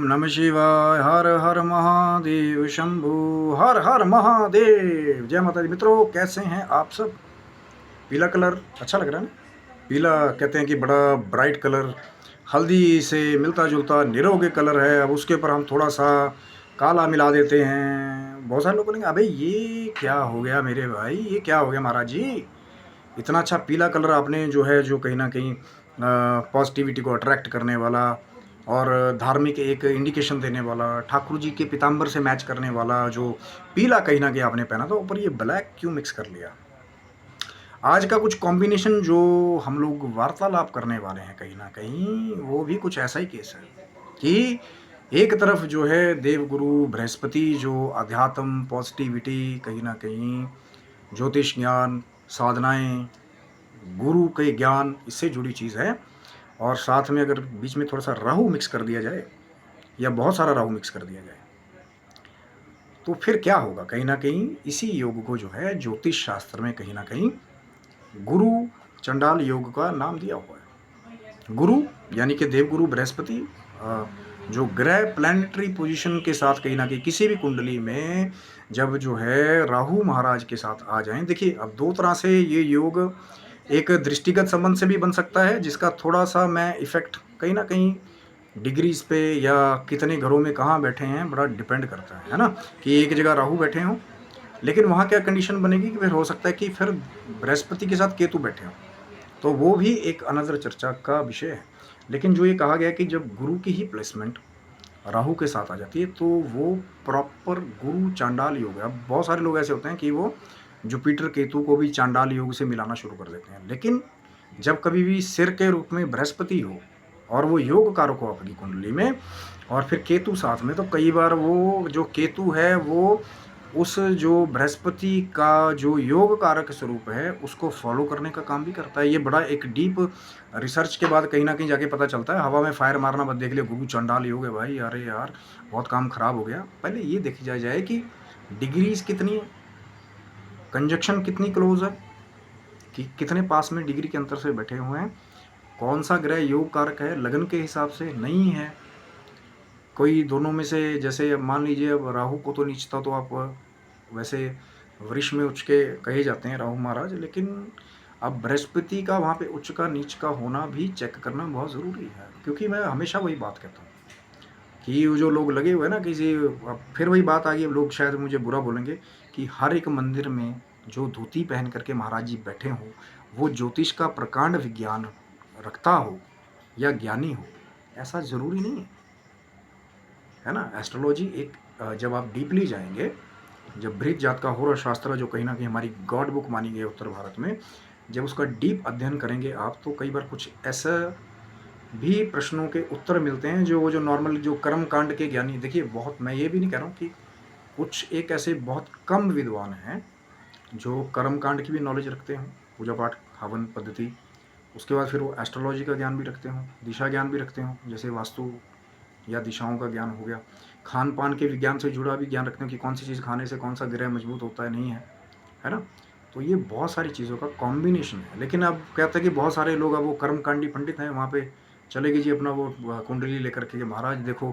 ओम नमः शिवाय। हर हर महादेव शंभु। हर हर महादेव। जय माता दी। मित्रों, कैसे हैं आप सब? पीला कलर अच्छा लग रहा है ना? पीला कहते हैं कि बड़ा ब्राइट कलर, हल्दी से मिलता जुलता निरोगी कलर है। अब उसके ऊपर हम थोड़ा सा काला मिला देते हैं। बहुत सारे लोग बोलेंगे अबे ये क्या हो गया मेरे भाई, ये क्या हो गया महाराज जी? इतना अच्छा पीला कलर आपने जो है, जो कहीं ना कहीं पॉजिटिविटी को अट्रैक्ट करने वाला और धार्मिक एक इंडिकेशन देने वाला, ठाकुर जी के पीताम्बर से मैच करने वाला जो पीला कहीं ना कहीं आपने पहना था, ऊपर ये ब्लैक क्यों मिक्स कर लिया? आज का कुछ कॉम्बिनेशन जो हम लोग वार्तालाप करने वाले हैं, कहीं ना कहीं वो भी कुछ ऐसा ही केस है कि एक तरफ जो है देवगुरु बृहस्पति, जो अध्यात्म, पॉजिटिविटी, कहीं ना कहीं ज्योतिष ज्ञान, साधनाएं, गुरु के ज्ञान, इससे जुड़ी चीज़ है। और साथ में अगर बीच में थोड़ा सा राहु मिक्स कर दिया जाए या बहुत सारा राहु मिक्स कर दिया जाए तो फिर क्या होगा? कहीं ना कहीं इसी योग को जो है ज्योतिष शास्त्र में कहीं ना कहीं गुरु चंडाल योग का नाम दिया हुआ है। गुरु यानी कि देवगुरु बृहस्पति, जो ग्रह प्लैनेटरी पोजीशन के साथ कहीं ना कहीं किसी भी कुंडली में जब जो है राहु महाराज के साथ आ जाएं। देखिए, अब दो तरह से ये योग एक दृष्टिगत संबंध से भी बन सकता है, जिसका थोड़ा सा मैं इफेक्ट कहीं ना कहीं डिग्रीज पे या कितने घरों में कहाँ बैठे हैं बड़ा डिपेंड करता है ना, कि एक जगह राहु बैठे हों, लेकिन वहाँ क्या कंडीशन बनेगी कि फिर हो सकता है कि फिर बृहस्पति के साथ केतु बैठे हों, तो वो भी एक अनदर चर्चा का विषय है। लेकिन जो ये कहा गया कि जब गुरु की ही प्लेसमेंट राहु के साथ आ जाती है तो वो प्रॉपर गुरु चांडाल योग है। अब बहुत सारे लोग ऐसे होते हैं कि वो जुपिटर केतु को भी चांडाल योग से मिलाना शुरू कर देते हैं, लेकिन जब कभी भी सिर के रूप में बृहस्पति हो और वो योग कारक हो अपनी कुंडली में और फिर केतु साथ में, तो कई बार वो जो केतु है वो उस जो बृहस्पति का जो योग कारक स्वरूप है उसको फॉलो करने का काम भी करता है। ये बड़ा एक डीप रिसर्च के बाद कहीं ना कहीं जाके पता चलता है। हवा में फायर मारना मत देख लिया, गुरु चंडाल योग है भाई, अरे यार बहुत काम खराब हो गया। पहले ये देखी जाए कि डिग्रीज कितनी है, कंजक्शन कितनी क्लोज है, कि कितने पास में डिग्री के अंतर से बैठे हुए हैं, कौन सा ग्रह योग कारक है, लगन के हिसाब से नहीं है। कोई दोनों में से, जैसे मान लीजिए अब राहु को तो नीचता तो आप वैसे वृष में उच्च के कहे जाते हैं राहु महाराज, लेकिन अब बृहस्पति का वहाँ पे उच्च का नीच का होना भी चेक करना बहुत ज़रूरी है। क्योंकि मैं हमेशा वही बात कहता हूँ कि वो जो लोग लगे हुए हैं ना किसी, अब फिर वही बात आ गई, लोग शायद मुझे बुरा बोलेंगे कि हर एक मंदिर में जो धोती पहन करके महाराज जी बैठे हों वो ज्योतिष का प्रकांड विज्ञान रखता हो या ज्ञानी हो, ऐसा ज़रूरी नहीं है ना। एस्ट्रोलॉजी एक जब आप डीपली जाएंगे, जब बृहत जात का होरा शास्त्र जो कहीं ना कहीं हमारी गॉड बुक मानी गई है उत्तर भारत में, जब उसका डीप अध्ययन करेंगे आप, तो कई बार कुछ ऐसा भी प्रश्नों के उत्तर मिलते हैं जो वो जो नॉर्मल जो कर्म कांड के ज्ञानी, देखिए बहुत, मैं ये भी नहीं कह रहा हूँ कि कुछ एक ऐसे बहुत कम विद्वान हैं जो कर्म कांड की भी नॉलेज रखते हों, पूजा पाठ हवन पद्धति, उसके बाद फिर वो एस्ट्रोलॉजी का ज्ञान भी रखते हों, दिशा ज्ञान भी रखते हों, जैसे वास्तु या दिशाओं का ज्ञान हो गया, खान पान के विज्ञान से जुड़ा भी ज्ञान रखते हैं कि कौन सी चीज़ खाने से कौन सा ग्रह मजबूत होता है, नहीं है ना। तो ये बहुत सारी चीज़ों का कॉम्बिनेशन है। लेकिन अब कहते हैं कि बहुत सारे लोग अब वो कर्मकांडी पंडित हैं, वहाँ पे चले गए जी अपना वो कुंडली लेकर के, महाराज देखो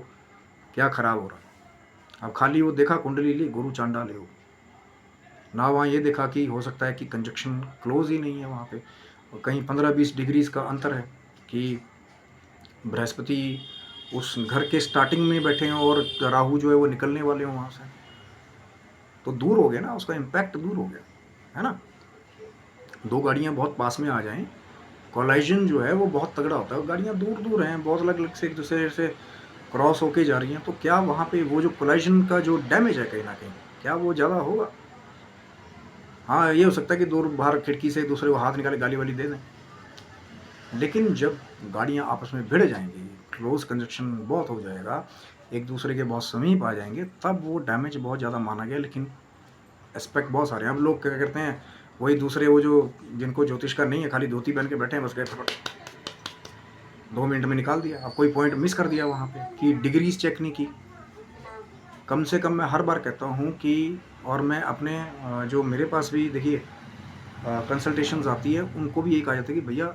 क्या खराब हो रहा है। अब खाली वो देखा कुंडली ली, गुरु चांडाल योग, ना वहाँ ये देखा कि हो सकता है कि कंजक्शन क्लोज ही नहीं है वहाँ पे, और कहीं 15-20 डिग्रीज का अंतर है कि बृहस्पति उस घर के स्टार्टिंग में बैठे हैं और राहु जो है वो निकलने वाले हों वहाँ से, तो दूर हो गया ना, उसका इम्पैक्ट दूर हो गया, है ना। दो गाड़ियाँ बहुत पास में आ जाएं, कोलाइजन जो है वो बहुत तगड़ा होता है। गाड़ियाँ दूर दूर हैं, बहुत अलग अलग से एक दूसरे से क्रॉस होके जा रही हैं, तो क्या वहाँ पे वो जो कोलाइजन का जो डैमेज है कहीं ना कहीं, क्या वो ज़्यादा होगा? हाँ, ये हो सकता है कि दूर बाहर खिड़की से एक दूसरे को हाथ निकाले गाली वाली दे दें, लेकिन जब गाड़ियाँ आपस में भिड़ जाएंगी, क्लोज कंजक्शन बहुत हो जाएगा, एक दूसरे के बहुत समीप आ जाएंगे, तब वो डैमेज बहुत ज़्यादा माना गया। लेकिन एस्पेक्ट बहुत सारे हैं। अब लोग क्या करते हैं, वही दूसरे वो जो जिनको ज्योतिष का नहीं है, खाली धोती पहन के बैठे हैं, बस गए फटाफट 2 मिनट में निकाल दिया। अब कोई पॉइंट मिस कर दिया वहाँ पे कि डिग्रीज चेक नहीं की। कम से कम मैं हर बार कहता हूँ कि, और मैं अपने जो मेरे पास भी देखिए कंसल्टेशंस आती है, उनको भी यही कहा जाता है कि भैया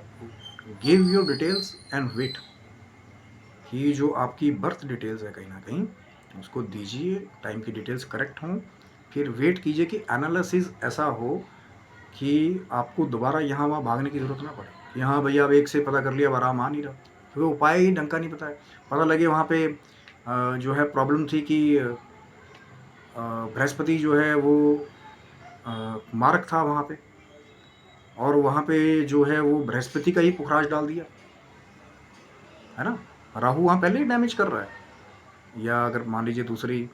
give your details and wait, कि जो आपकी बर्थ डिटेल्स है कहीं ना कहीं उसको दीजिए, टाइम की डिटेल्स करेक्ट हों, फिर वेट कीजिए कि एनालिसिस ऐसा हो कि आपको दोबारा यहाँ वहाँ भागने की ज़रूरत ना पड़े कि हाँ भैया अब एक से पता कर लिया, अब आराम आ नहीं रहा, क्योंकि उपाय ही ढंग का नहीं पता है। पता लगे वहाँ पे जो है प्रॉब्लम थी कि बृहस्पति जो है वो मारक था वहाँ पे, और वहाँ पे जो है वो बृहस्पति का ही पुखराज डाल दिया, है ना। राहु वहाँ पहले ही डैमेज कर रहा है, या अगर मान लीजिए दूसरी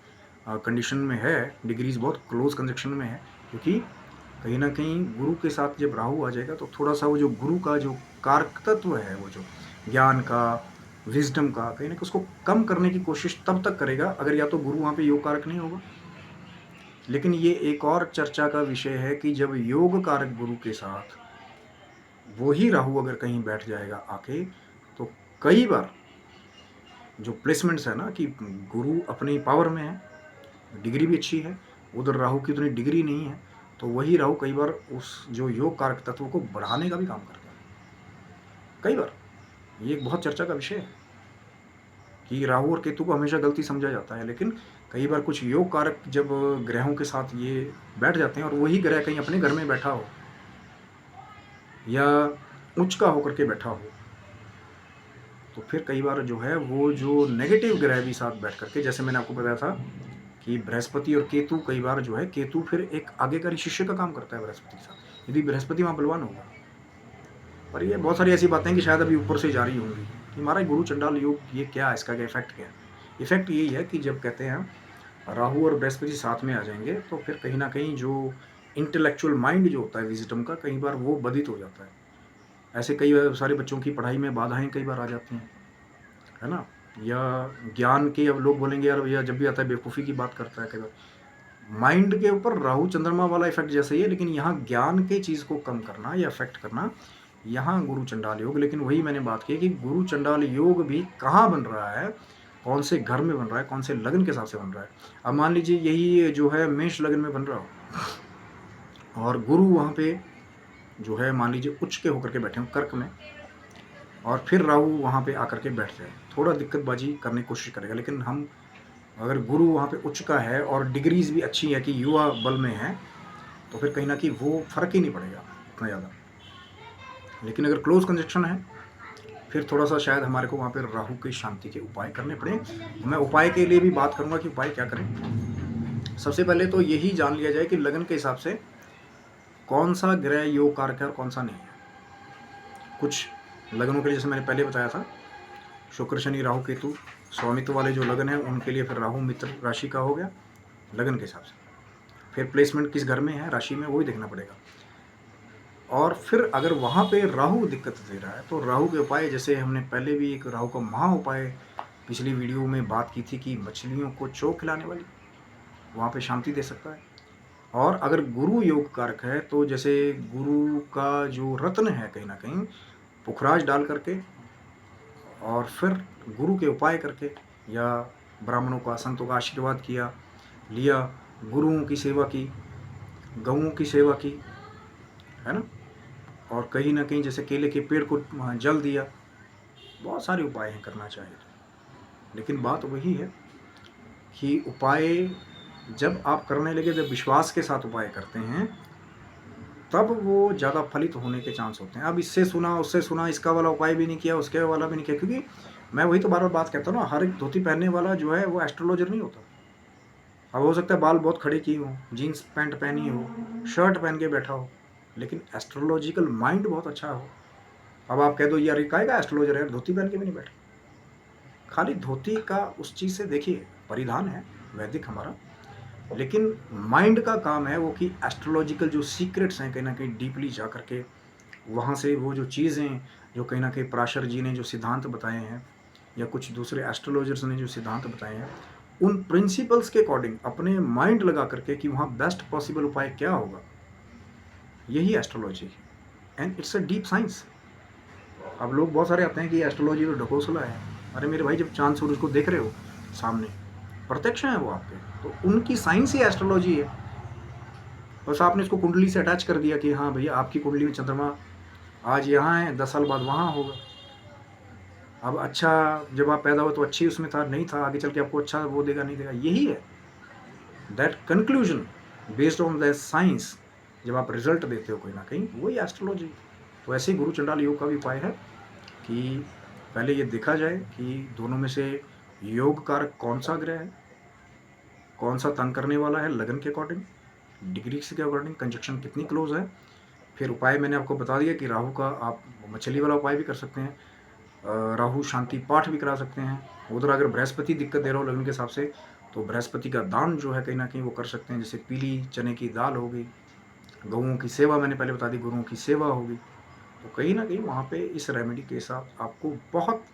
कंडीशन में है, डिग्रीज बहुत क्लोज कंजक्शन में है, क्योंकि कहीं ना कहीं गुरु के साथ जब राहु आ जाएगा तो थोड़ा सा वो जो गुरु का जो कारक तत्व है, वो जो ज्ञान का, विजडम का, कहीं ना कहीं उसको कम करने की कोशिश तब तक करेगा अगर या तो गुरु वहाँ पे योग कारक नहीं होगा। लेकिन ये एक और चर्चा का विषय है कि जब योग कारक गुरु के साथ वो ही राहु अगर कहीं बैठ जाएगा आके, तो कई बार जो प्लेसमेंट्स है ना कि गुरु अपनी पावर में है, डिग्री भी अच्छी है, उधर राहु की उतनी डिग्री नहीं है, तो वही राहु कई बार उस जो योग कारक तत्व को बढ़ाने का भी काम करता है। कई बार ये एक बहुत चर्चा का विषय है कि राहु और केतु को हमेशा गलती समझा जाता है, लेकिन कई बार कुछ योग कारक जब ग्रहों के साथ ये बैठ जाते हैं और वही ग्रह कहीं अपने घर में बैठा हो या उच्च का होकर के बैठा हो, तो फिर कई बार जो है वो जो नेगेटिव ग्रह भी साथ बैठ करके, जैसे मैंने आपको बताया था कि बृहस्पति और केतु, कई बार जो है केतु फिर एक आज्ञाकारी शिष्य का काम करता है बृहस्पति के साथ, यदि बृहस्पति वहाँ बलवान होगा। पर ये बहुत सारी ऐसी बातें कि शायद अभी ऊपर से जारी होंगी कि महाराज गुरु चंडाल योग ये क्या, इसका क्या इफेक्ट क्या है। इफेक्ट यही है कि जब कहते हैं राहु और बृहस्पति साथ में आ जाएंगे तो फिर कहीं ना कहीं जो इंटेलेक्चुअल माइंड जो होता है विजडम का, कई बार वो बाधित हो जाता है। ऐसे कई सारे बच्चों की पढ़ाई में बाधाएं कई बार आ जाती हैं, है ना। या ज्ञान के, अब लोग बोलेंगे यार भैया जब भी आता है बेवकूफ़ी की बात करता है कई बार। माइंड के ऊपर राहु चंद्रमा वाला इफेक्ट जैसे ही है, लेकिन यहाँ ज्ञान के चीज़ को कम करना या इफेक्ट करना, यहाँ गुरु चंडाल योग। लेकिन वही मैंने बात की कि गुरु चंडाल योग भी कहाँ बन रहा है, कौन से घर में बन रहा है, कौन से लगन के हिसाब से बन रहा है। अब मान लीजिए यही जो है मेष लगन में बन रहा हो और गुरु वहाँ पे जो है मान लीजिए उच्च के होकर के बैठे हो कर्क में, और फिर राहु वहाँ पे आकर के बैठ जाए, थोड़ा दिक्कतबाजी करने की कोशिश करेगा। लेकिन हम अगर गुरु वहाँ पे उच्च का है और डिग्रीज भी अच्छी है कि युवा बल में है, तो फिर कहीं ना कहीं वो फर्क ही नहीं पड़ेगा उतना ज़्यादा। लेकिन अगर क्लोज कंजक्शन है फिर थोड़ा सा शायद हमारे को वहाँ पे राहु की शांति के उपाय करने पड़े। तो मैं उपाय के लिए भी बात करूँगा कि उपाय क्या करें। सबसे पहले तो यही जान लिया जाए कि लगन के हिसाब से कौन सा ग्रह योग कारक है और कौन सा नहीं है। कुछ लगनों के लिए जैसे मैंने पहले बताया था, शुक्र शनि राहु केतु स्वामित्व वाले जो लगन है उनके लिए फिर राहु मित्र राशि का हो गया लगन के हिसाब से। फिर प्लेसमेंट किस घर में है राशि में, वो ही देखना पड़ेगा। और फिर अगर वहाँ पे राहु दिक्कत दे रहा है तो राहु के उपाय, जैसे हमने पहले भी एक राहु का महा उपाय पिछली वीडियो में बात की थी कि मछलियों को चोक खिलाने वाली, वहाँ पे शांति दे सकता है। और अगर गुरु योग कारक है तो जैसे गुरु का जो रत्न है कहीं ना कहीं पुखराज डाल करके और फिर गुरु के उपाय करके, या ब्राह्मणों का संतों का आशीर्वाद किया लिया, गुरुओं की सेवा की, गऊओं की सेवा की, है ना। और कहीं ना कहीं जैसे केले के पेड़ को जल दिया, बहुत सारे उपाय हैं करना चाहिए तो। लेकिन बात वही है कि उपाय जब आप करने लगे, जब विश्वास के साथ उपाय करते हैं तब वो ज़्यादा फलित होने के चांस होते हैं। अब इससे सुना उससे सुना, इसका वाला उपाय भी नहीं किया उसके वाला भी नहीं किया, क्योंकि मैं वही तो बार बार बात कहता हूँ ना, हर एक धोती पहनने वाला जो है वो एस्ट्रोलॉजर नहीं होता। अब हो सकता है बाल बहुत खड़े किए हो, जीन्स पैंट पहनी हो, शर्ट पहन के बैठा हो, लेकिन एस्ट्रोलॉजिकल माइंड बहुत अच्छा हो। अब आप कह दो यार ये का एस्ट्रोलॉजर है, धोती पहन के भी नहीं बैठा। खाली धोती का उस चीज़ से देखिए परिधान है वैदिक हमारा, लेकिन माइंड का काम है वो कि एस्ट्रोलॉजिकल जो सीक्रेट्स हैं कहीं ना कहीं डीपली जा करके वहाँ से वो जो चीज़ें जो कहीं ना कहीं पराशर जी ने जो सिद्धांत बताए हैं या कुछ दूसरे एस्ट्रोलॉजर्स ने जो सिद्धांत बताए हैं, उन प्रिंसिपल्स के अकॉर्डिंग अपने माइंड लगा करके कि वहाँ बेस्ट पॉसिबल उपाय क्या होगा, यही एस्ट्रोलॉजी है। And it's a deep science. अब लोग बहुत सारे आते हैं कि एस्ट्रोलॉजी तो ढकोसला है। अरे मेरे भाई, जब चांद सूरज को देख रहे हो सामने, प्रत्यक्ष है वो आपके, तो उनकी साइंस ही एस्ट्रोलॉजी है। बस आपने इसको कुंडली से अटैच कर दिया कि हाँ भैया आपकी कुंडली में चंद्रमा आज यहाँ है, 10 साल बाद वहाँ होगा। अब अच्छा जब आप पैदा हो तो अच्छी उसमें था, नहीं था, आगे चल के आपको अच्छा वो देगा नहीं देगा, यही है that conclusion based on the science. जब आप रिजल्ट देते हो कोई ना कहीं, वही एस्ट्रोलॉजी। तो ऐसे ही गुरु चंडाल योग का भी उपाय है कि पहले ये देखा जाए कि दोनों में से योग कारक कौन सा ग्रह है, कौन सा तंग करने वाला है लगन के अकॉर्डिंग, डिग्री के अकॉर्डिंग, कंजक्शन कितनी क्लोज है। फिर उपाय मैंने आपको बता दिया कि राहु का आप मछली वाला उपाय भी कर सकते हैं, राहु शांति पाठ भी करा सकते हैं। उधर अगर बृहस्पति दिक्कत दे रहा हो लगन के हिसाब से, तो बृहस्पति का दान जो है कहीं ना कहीं वो कर सकते हैं, जैसे पीली चने की दाल होगी, गऊओं की सेवा मैंने पहले बता दी, गुरुओं की सेवा होगी। तो कहीं ना कहीं वहाँ पे इस रेमेडी के साथ आपको बहुत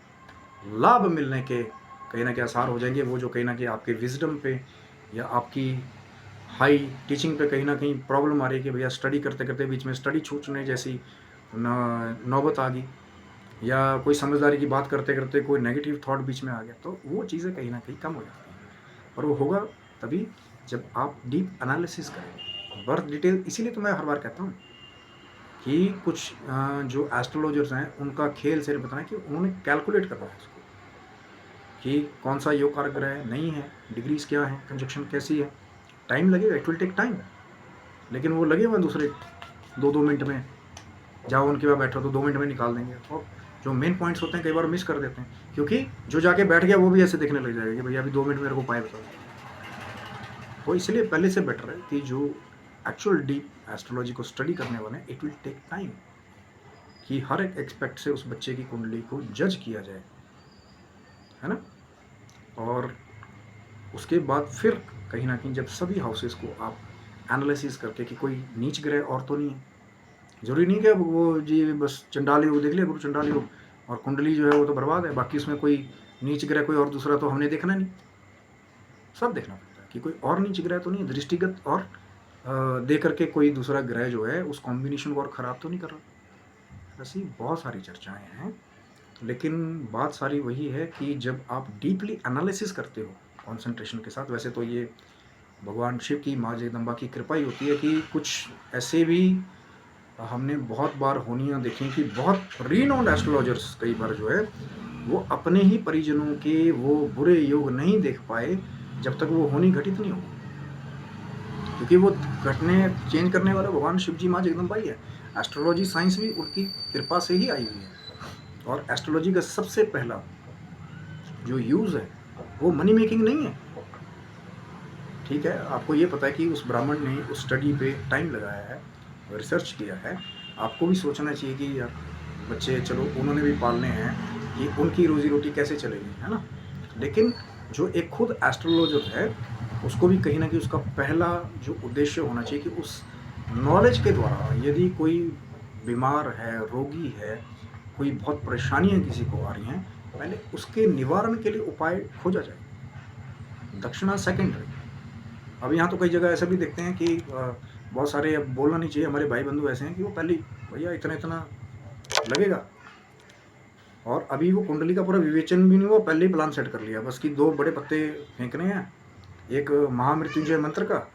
लाभ मिलने के कहीं ना कहीं आसार हो जाएंगे। वो जो कहीं ना कहीं आपके विजडम पे या आपकी हाई टीचिंग पे कहीं ना कहीं प्रॉब्लम आ रही है कि भैया स्टडी करते करते बीच में स्टडी छूटने जैसी नौबत आ गई, या कोई समझदारी की बात करते करते कोई नेगेटिव थॉट बीच में आ गया, तो वो चीज़ें कहीं ना कहीं कम हो जाती हैं। और वो होगा तभी जब आप डीप एनालिसिस करें बर्थ डिटेल। इसीलिए तो मैं हर बार कहता हूँ कि कुछ जो एस्ट्रोलॉजर्स हैं उनका खेल सिर्फ बताना कि उन्होंने कैलकुलेट करना है उसको कि कौन सा योग कारक ग्रह नहीं है, डिग्रीज क्या है, कंजक्शन कैसी है। टाइम लगेगा, इट विल टेक टाइम, लेकिन वो लगे हुए दूसरे 2-2 मिनट में, जाओ उनके पास बैठो तो 2 मिनट में निकाल देंगे। और जो मेन पॉइंट्स होते हैं कई बार मिस कर देते हैं, क्योंकि जो जाके बैठ गया वो भी ऐसे देखने लग जाएगा कि भैया अभी 2 मिनट मेरे को पाए बताओ। तो इसलिए पहले से बेटर है कि जो एक्चुअल डीप एस्ट्रोलॉजी को स्टडी करने वाले हैं, इट विल टेक टाइम कि हर एक एक्सपेक्ट से उस बच्चे की कुंडली को जज किया जाए, है ना। और उसके बाद फिर कहीं ना कहीं जब सभी हाउसेस को आप एनालिसिस करके कि कोई नीच ग्रह और तो नहीं है, जरूरी नहीं कि अब वो जी बस चंडाल योग देख लिया गुरु चंडाल योग और कुंडली जो है वो तो बर्बाद है, बाकी उसमें कोई नीच ग्रह कोई और दूसरा तो हमने देखना नहीं। सब देखना पड़ता है कि कोई और नीच ग्रह तो नहीं, दृष्टिगत और दे करके कोई दूसरा ग्रह जो है उस कॉम्बिनेशन को और ख़राब तो नहीं कर रहा। ऐसी बहुत सारी चर्चाएं हैं, लेकिन बात सारी वही है कि जब आप डीपली एनालिसिस करते हो कॉन्सेंट्रेशन के साथ, वैसे तो ये भगवान शिव की माँ जगदम्बा की कृपा ही होती है कि कुछ ऐसे भी हमने बहुत बार होनियाँ देखी कि बहुत रीनोन्ड एस्ट्रोलॉजर्स कई बार जो है वो अपने ही परिजनों के वो बुरे योग नहीं देख पाए जब तक वो होनी घटित नहीं हो, क्योंकि वो घटने चेंज करने वाला भगवान शिव जी माँ जगदम्बा ही है। एस्ट्रोलॉजी साइंस भी उनकी कृपा से ही आई हुई है। और एस्ट्रोलॉजी का सबसे पहला जो यूज़ है वो मनी मेकिंग नहीं है, ठीक है। आपको ये पता है कि उस ब्राह्मण ने उस स्टडी पे टाइम लगाया है, रिसर्च किया है। आपको भी सोचना चाहिए कि यार बच्चे चलो उन्होंने भी पालने हैं कि उनकी रोजी रोटी कैसे चलेगी, है ना। लेकिन जो एक खुद एस्ट्रोलॉजर है उसको भी कहीं ना कहीं उसका पहला जो उद्देश्य होना चाहिए कि उस नॉलेज के द्वारा यदि कोई बीमार है, रोगी है, कोई बहुत परेशानियाँ किसी को आ रही हैं, पहले उसके निवारण के लिए उपाय खोजा जाए, दक्षिणा सेकेंडरी। अब यहाँ तो कई जगह ऐसा भी देखते हैं कि बहुत सारे, अब बोलना नहीं चाहिए, हमारे भाई बंधु ऐसे हैं कि वो पहले भैया इतना इतना लगेगा और अभी वो कुंडली का पूरा विवेचन भी नहीं हुआ, पहले ही प्लान सेट कर लिया बस कि 2 बड़े पत्ते फेंकने हैं, एक महामृत्युंजय मंत्र का,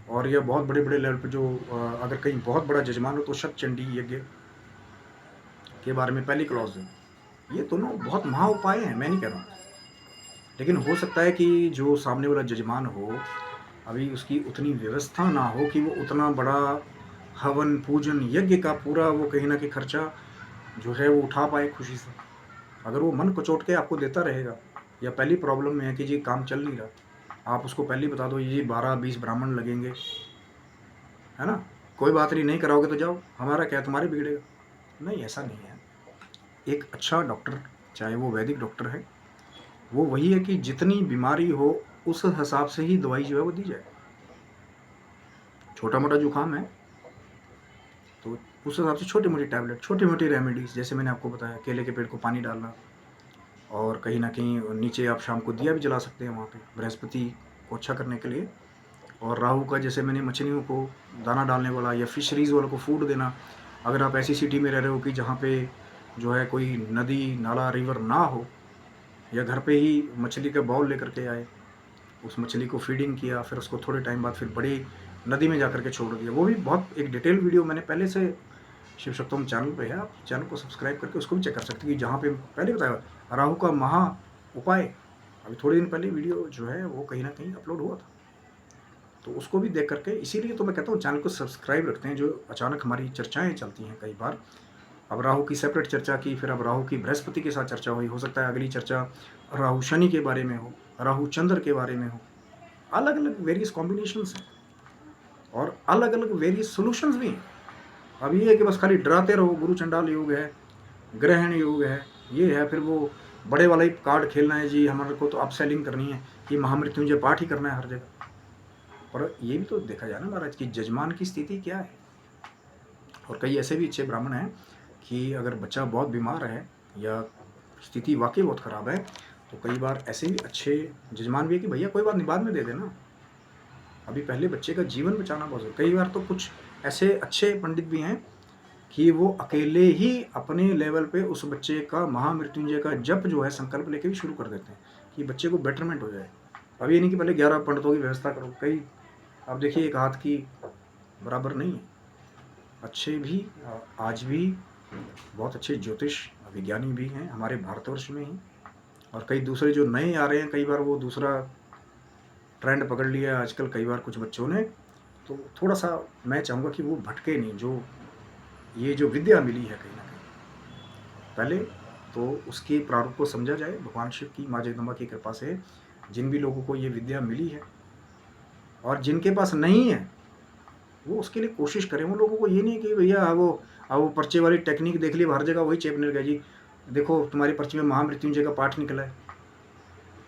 और यह बहुत बड़े बड़े लेवल पर जो अगर कहीं बहुत बड़ा जजमान हो तो शतचंडी यज्ञ के बारे में पहली क्लॉज है। ये दोनों बहुत महा उपाय हैं, मैं नहीं कह रहा हूँ, लेकिन हो सकता है कि जो सामने वाला जजमान हो अभी उसकी उतनी व्यवस्था ना हो कि वो उतना बड़ा हवन पूजन यज्ञ का पूरा वो कहीं ना कहीं खर्चा जो है वो उठा पाए खुशी से। अगर वो मन कचोट के आपको देता रहेगा, या पहली प्रॉब्लम में है कि जी काम चल नहीं रहा, आप उसको पहले ही बता दो ये 12-20 ब्राह्मण लगेंगे, है ना, कोई बात नहीं, नहीं कराओगे तो जाओ, हमारा क्या तुम्हारे बिगड़ेगा। नहीं, ऐसा नहीं है। एक अच्छा डॉक्टर, चाहे वो वैदिक डॉक्टर है, वो वही है कि जितनी बीमारी हो उस हिसाब से ही दवाई जो है वो दी जाए। छोटा मोटा जुकाम है तो उस हिसाब से छोटी मोटी टैबलेट, छोटी मोटी रेमेडीज़, जैसे मैंने आपको बताया केले के पेड़ को पानी डालना, और कहीं ना कहीं नीचे आप शाम को दिया भी जला सकते हैं वहाँ पे बृहस्पति को अच्छा करने के लिए। और राहु का जैसे मैंने मछलियों को दाना डालने वाला या फिशरीज़ वालों को फूड देना। अगर आप ऐसी सिटी में रह रहे हो कि जहाँ पे जो है कोई नदी नाला रिवर ना हो, या घर पे ही मछली का बाउल लेकर के आए, उस मछली को फीडिंग किया, फिर उसको थोड़े टाइम बाद फिर बड़ी नदी में जा कर के छोड़ दिया, वो भी बहुत एक डिटेल वीडियो मैंने पहले से शिव शक्तोम चैनल पे है, आप चैनल को सब्सक्राइब करके उसको भी चेक कर सकते हैं कि जहाँ पे पहले बताया राहु का महा उपाय, अभी थोड़े दिन पहले वीडियो जो है वो कहीं ना कहीं अपलोड हुआ था, तो उसको भी देख करके, इसीलिए तो मैं कहता हूँ चैनल को सब्सक्राइब रखते हैं। जो अचानक हमारी चर्चाएँ चलती हैं कई बार, अब राहु की सेपरेट चर्चा की, फिर अब राहु की बृहस्पति के साथ चर्चा हुई, हो सकता है अगली चर्चा राहु शनि के बारे में हो, राहु चंद्र के बारे में हो। अलग अलग वेरियस कॉम्बिनेशंस हैं और अलग अलग वेरियस सोल्यूशंस भी हैं। अब ये है कि बस खाली डराते रहो, गुरु चंडाल योग है, ग्रहण योग है, ये है, फिर वो बड़े वाला ही कार्ड खेलना है जी, हमारे को तो अप सेलिंग करनी है कि महामृत्युंजय पाठ ही करना है हर जगह। और ये भी तो देखा जाए ना महाराज कि जजमान की स्थिति क्या है। और कई ऐसे भी अच्छे ब्राह्मण हैं कि अगर बच्चा बहुत बीमार है या स्थिति वाकई बहुत ख़राब है, तो कई बार ऐसे भी अच्छे जजमान भी है कि भैया कोई बात नहीं, बाद में दे देना, अभी पहले बच्चे का जीवन बचाना बहुत जरूरी। कई बार तो कुछ ऐसे अच्छे पंडित भी हैं कि वो अकेले ही अपने लेवल पे उस बच्चे का महामृत्युंजय का जप जो है संकल्प लेके भी शुरू कर देते हैं कि बच्चे को बेटरमेंट हो जाए। अब ये नहीं कि पहले 11 पंडितों की व्यवस्था करो, कई अब देखिए एक हाथ की बराबर नहीं है। अच्छे भी आज भी बहुत अच्छे ज्योतिष विज्ञानी भी हैं हमारे भारतवर्ष में ही, और कई दूसरे जो नए आ रहे हैं, कई बार वो दूसरा ट्रेंड पकड़ लिया आजकल कई बार कुछ बच्चों ने, तो थोड़ा सा मैं चाहूँगा कि वो भटके नहीं। जो ये जो विद्या मिली है कहीं ना कहीं, पहले तो उसके प्रारूप को समझा जाए। भगवान शिव की, माँ जगदम्बा की कृपा से जिन भी लोगों को ये विद्या मिली है और जिनके पास नहीं है, वो उसके लिए कोशिश करें। वो लोगों को ये नहीं कि भैया वो पर्चे वाली टेक्निक देख ली, हर जगह वही चेपने लगा जी, देखो तुम्हारी पर्ची में महामृत्युंजय का पाठ निकला है,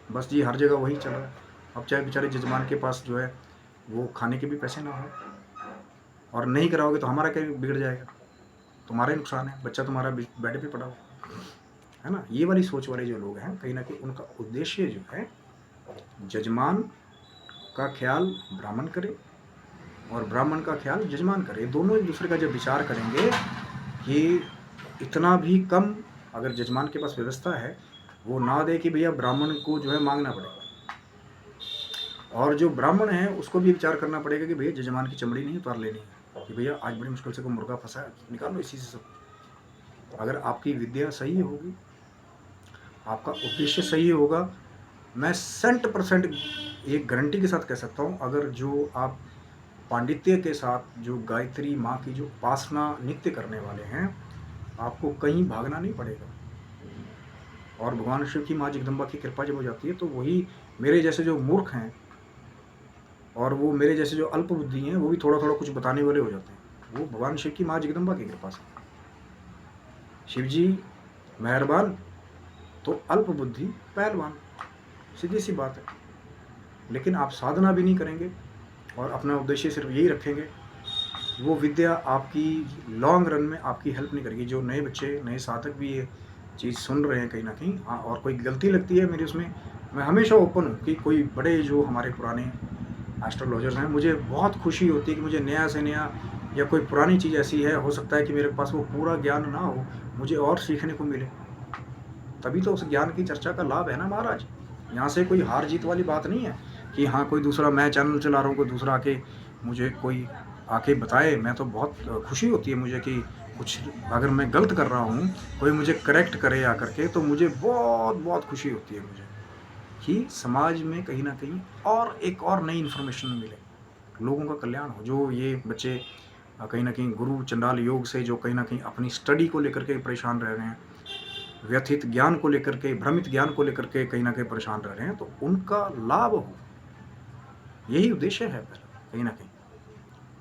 बस जी हर जगह वही चल रहा है। अब चाहे बेचारे जजमान के पास जो है वो खाने के भी पैसे ना हो, और नहीं कराओगे तो हमारा क्या बिगड़ जाएगा, तुम्हारा ही नुकसान है, बच्चा तुम्हारा बेड पे पड़ा हो, है ना। ये वाली सोच वाले जो लोग हैं कहीं ना कहीं उनका उद्देश्य जो है जजमान का ख्याल ब्राह्मण करे और ब्राह्मण का ख्याल जजमान करे। दोनों एक दूसरे का जब विचार करेंगे कि इतना भी कम अगर जजमान के पास व्यवस्था है, वो ना दे कि भैया ब्राह्मण को जो है मांगना पड़ेगा, और जो ब्राह्मण है उसको भी विचार करना पड़ेगा कि भैया जजमान की चमड़ी नहीं उतार लेनी है कि भैया आज बड़ी मुश्किल से कोई मुर्गा फंसा है, निकालो इसी से सब। अगर आपकी विद्या सही होगी, आपका उद्देश्य सही होगा, मैं 100% एक गारंटी के साथ कह सकता हूँ, अगर जो आप पांडित्य के साथ जो गायत्री माँ की जो उपासना नित्य करने वाले हैं, आपको कहीं भागना नहीं पड़ेगा। और भगवान शिव की माँ जगदम्बा की कृपा जब हो जाती है, तो वही मेरे जैसे जो मूर्ख हैं और वो मेरे जैसे जो अल्प बुद्धि हैं, वो भी थोड़ा थोड़ा कुछ बताने वाले हो जाते हैं। वो भगवान शिव की माँ जगदम्बा की कृपा से। शिव जी मेहरबान तो अल्प बुद्धि पहलवान, सीधी सी बात है। लेकिन आप साधना भी नहीं करेंगे और अपना उद्देश्य सिर्फ यही रखेंगे, वो विद्या आपकी लॉन्ग रन में आपकी हेल्प नहीं करेगी। जो नए बच्चे, नए साधक भी ये चीज़ सुन रहे हैं कहीं ना कहीं, हाँ, और कोई गलती लगती है मेरी उसमें, मैं हमेशा ओपन हूँ कि कोई बड़े जो हमारे पुराने एस्ट्रोलॉजर्स हैं, मुझे बहुत खुशी होती है कि मुझे नया से नया या कोई पुरानी चीज़ ऐसी है, हो सकता है कि मेरे पास वो पूरा ज्ञान ना हो, मुझे और सीखने को मिले, तभी तो उस ज्ञान की चर्चा का लाभ है ना महाराज। यहाँ से कोई हार जीत वाली बात नहीं है कि हाँ कोई दूसरा, मैं चैनल चला रहा हूँ, कोई दूसरा आके मुझे कोई आके बताए। मैं तो बहुत खुशी होती है मुझे कि कुछ अगर मैं गलत कर रहा हूँ, कोई मुझे करेक्ट करे आकर के, तो मुझे बहुत बहुत खुशी होती है मुझे कि समाज में कहीं ना कहीं और एक और नई इन्फॉर्मेशन मिले, लोगों का कल्याण हो। जो ये बच्चे कहीं ना कहीं गुरु चंडाल योग से जो कहीं ना कहीं अपनी स्टडी को लेकर के परेशान रह रहे हैं, व्यथित ज्ञान को लेकर के, भ्रमित ज्ञान को लेकर के कहीं ना कहीं परेशान रह रहे हैं, तो उनका लाभ हो, यही उद्देश्य है पहले कहीं ना कहीं।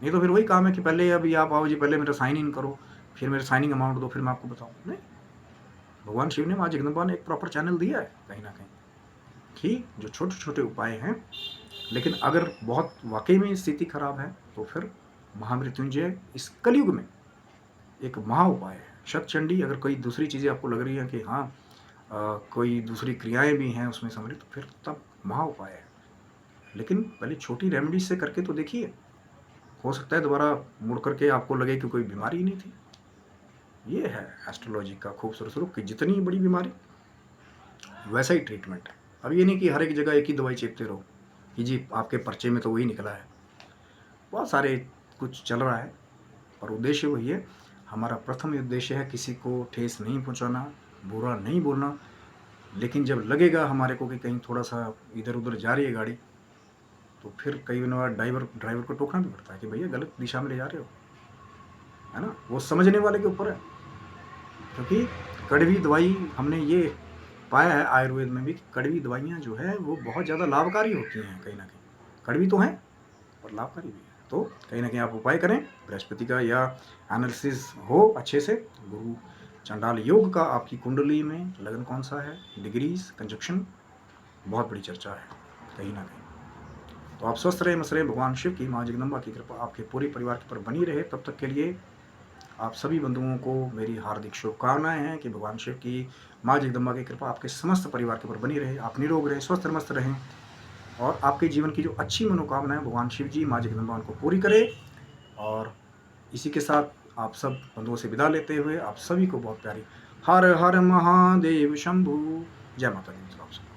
नहीं तो फिर वही काम है कि पहले अभी आप आओ जी, पहले मेरा साइन इन करो, फिर मेरा साइनिंग अमाउंट दो, फिर मैं आपको बताऊँ। नहीं, भगवान शिव ने, माँ जगदम्बा ने एक प्रॉपर चैनल दिया है कहीं ना कहीं कि जो छोटे छोटे उपाय हैं, लेकिन अगर बहुत वाकई में स्थिति खराब है तो फिर महामृत्युंजय इस कलयुग में एक महा उपाय है। शतचंडी, अगर कोई दूसरी चीज़ें आपको लग रही है कि हाँ कोई दूसरी क्रियाएं भी हैं उसमें सम्मिलित, तो फिर तब महा उपाय है। लेकिन पहले छोटी रेमेडीज से करके तो देखिए, हो सकता है दोबारा मुड़ करके आपको लगे कि कोई बीमारी ही नहीं थी। ये है एस्ट्रोलॉजी का खूबसूरत स्वरूप कि जितनी बड़ी बीमारी वैसा ही ट्रीटमेंट है। अब ये नहीं कि हर एक जगह एक ही दवाई चेपते रहो कि जी आपके पर्चे में तो वही निकला है। बहुत सारे कुछ चल रहा है, पर उद्देश्य वही है, हमारा प्रथम उद्देश्य है किसी को ठेस नहीं पहुंचाना, बुरा नहीं बोलना। लेकिन जब लगेगा हमारे को कि कहीं थोड़ा सा इधर उधर जा रही है गाड़ी, तो फिर कई बार ड्राइवर को टोकना भी पड़ता है कि भैया गलत दिशा में ले जा रहे हो, है ना। वो समझने वाले के ऊपर है, क्योंकि कड़वी दवाई हमने ये पाया है आयुर्वेद में भी कि कड़वी दवाइयाँ जो है वो बहुत ज़्यादा लाभकारी होती हैं। कहीं ना कहीं कड़वी तो हैं और लाभकारी भी है। तो कहीं ना कहीं आप उपाय करें बृहस्पति का, या एनालिसिस हो अच्छे से। गुरु चंडाल योग का आपकी कुंडली में लगन कौन सा है, डिग्रीज, कंजक्शन, बहुत बड़ी चर्चा है कहीं ना कहीं। तो आप स्वस्थ रहे, मस्त रहे। भगवान शिव की, माँ जगदम्बा की कृपा आपके पूरे परिवार के ऊपर बनी रहे। तब तक के लिए आप सभी बंधुओं को मेरी हार्दिक शुभकामनाएं हैं कि भगवान शिव की, माँ जगदम्बा की कृपा आपके समस्त परिवार के ऊपर बनी रहे। आप निरोग रहें, स्वस्थ मस्त रहें, और आपके जीवन की जो अच्छी मनोकामनाएं भगवान शिव जी, माँ जगदम्बा उनको पूरी करे। और इसी के साथ आप सब बंधुओं से विदा लेते हुए आप सभी को बहुत प्यारी हर हर महादेव शंभु, जय माता दी। आप सब